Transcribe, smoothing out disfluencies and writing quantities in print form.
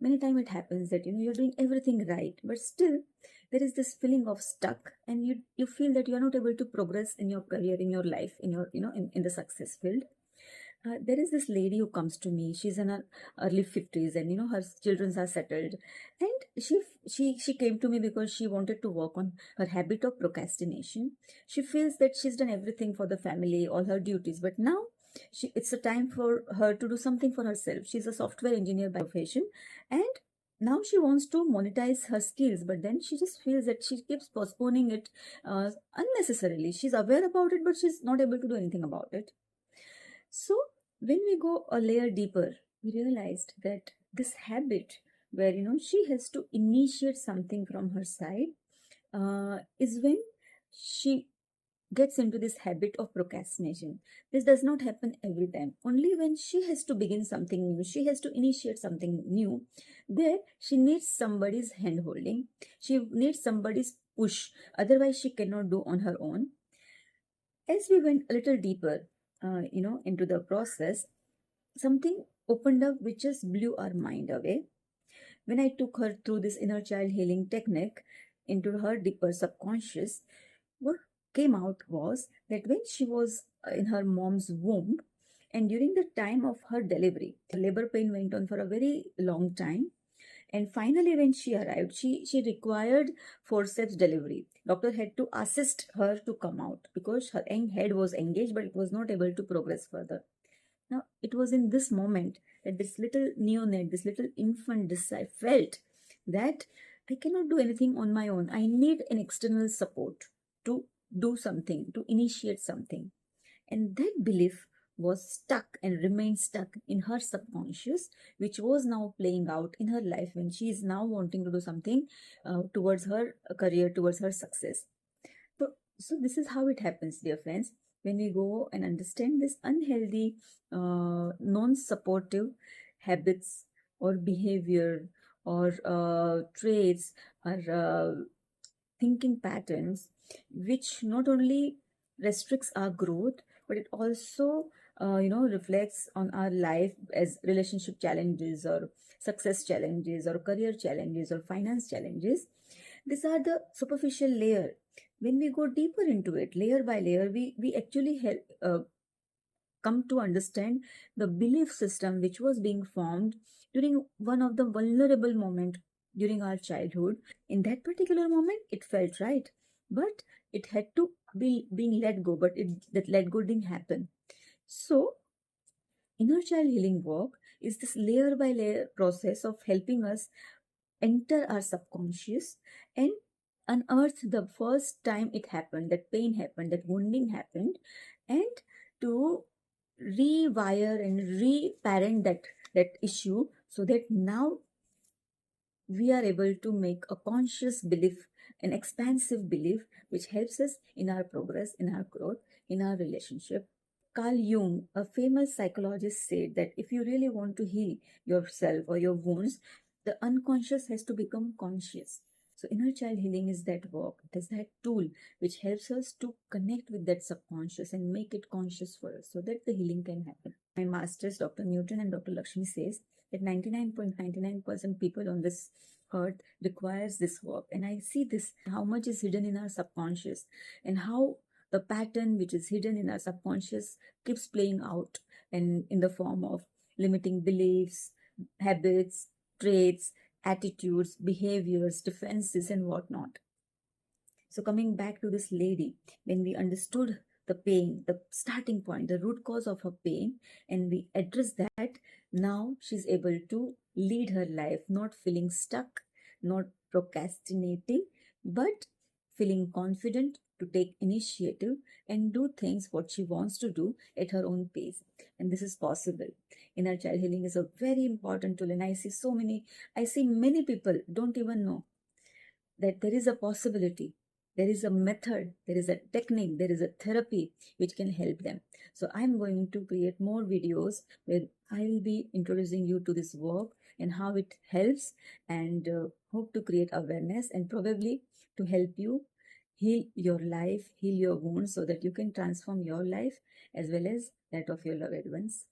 Many times it happens that you're doing everything right, but still there is this feeling of stuck, and you feel that you are not able to progress in your career, in your life, in your in the success field. There is this lady who comes to me. She's in her early 50s, and her children are settled. And she came to me because she wanted to work on her habit of procrastination. She feels that she's done everything for the family, all her duties, but now it's a time for her to do something for herself. She's a software engineer by profession, and now she wants to monetize her skills, but then she just feels that she keeps postponing it unnecessarily. She's aware about it, but she's not able to do anything about it. So, when we go a layer deeper, we realized that this habit where she has to initiate something from her side is when she gets into this habit of procrastination. This does not happen every time. Only when she has to begin something new, she has to initiate something new, there she needs somebody's hand holding. She needs somebody's push. Otherwise, she cannot do on her own. As we went a little deeper, into the process, something opened up which just blew our mind away. When I took her through this inner child healing technique into her deeper subconscious, what came out was that when she was in her mom's womb, and during the time of her delivery, labor pain went on for a very long time. And finally, when she arrived, she required forceps delivery. Doctor had to assist her to come out because her head was engaged, but it was not able to progress further. Now, it was in this moment that this little neonate, this little infant, I felt that I cannot do anything on my own. I need an external support to do something, to initiate something. And that belief was stuck and remained stuck in her subconscious, which was now playing out in her life when she is now wanting to do something towards her career, towards her success. So this is how it happens, dear friends. When we go and understand this unhealthy, non-supportive habits or behavior or traits or thinking patterns, which not only restricts our growth, but it also reflects on our life as relationship challenges or success challenges or career challenges or finance challenges. These are the superficial layer. When we go deeper into it, layer by layer, we actually help come to understand the belief system which was being formed during one of the vulnerable moment during our childhood. In that particular moment, it felt right, but it had to be being let go, but that let go didn't happen. So inner child healing work is this layer by layer process of helping us enter our subconscious and unearth the first time it happened, that pain happened, that wounding happened, and to rewire and reparent that issue, so that now we are able to make a conscious belief, an expansive belief, which helps us in our progress, in our growth, in our relationship. Carl Jung, a famous psychologist, said that if you really want to heal yourself or your wounds, the unconscious has to become conscious. So inner child healing is that work. It is that tool which helps us to connect with that subconscious and make it conscious for us so that the healing can happen. My masters, Dr. Newton and Dr. Lakshmi, says that 99.99% people on this earth requires this work. And I see this, how much is hidden in our subconscious and how the pattern which is hidden in our subconscious keeps playing out and in the form of limiting beliefs, habits, traits, attitudes, behaviors, defenses, and whatnot. So coming back to this lady, when we understood the pain, the starting point, the root cause of her pain, and we address that, now she's able to lead her life, not feeling stuck, not procrastinating, but feeling confident to take initiative and do things what she wants to do at her own pace. And this is possible. Inner child healing is a very important tool, and I see many people don't even know that there is a possibility, there is a method, there is a technique, there is a therapy which can help them. So I'm going to create more videos where I will be introducing you to this work and how it helps, and hope to create awareness and probably to help you heal your life, heal your wounds, so that you can transform your life as well as that of your loved ones.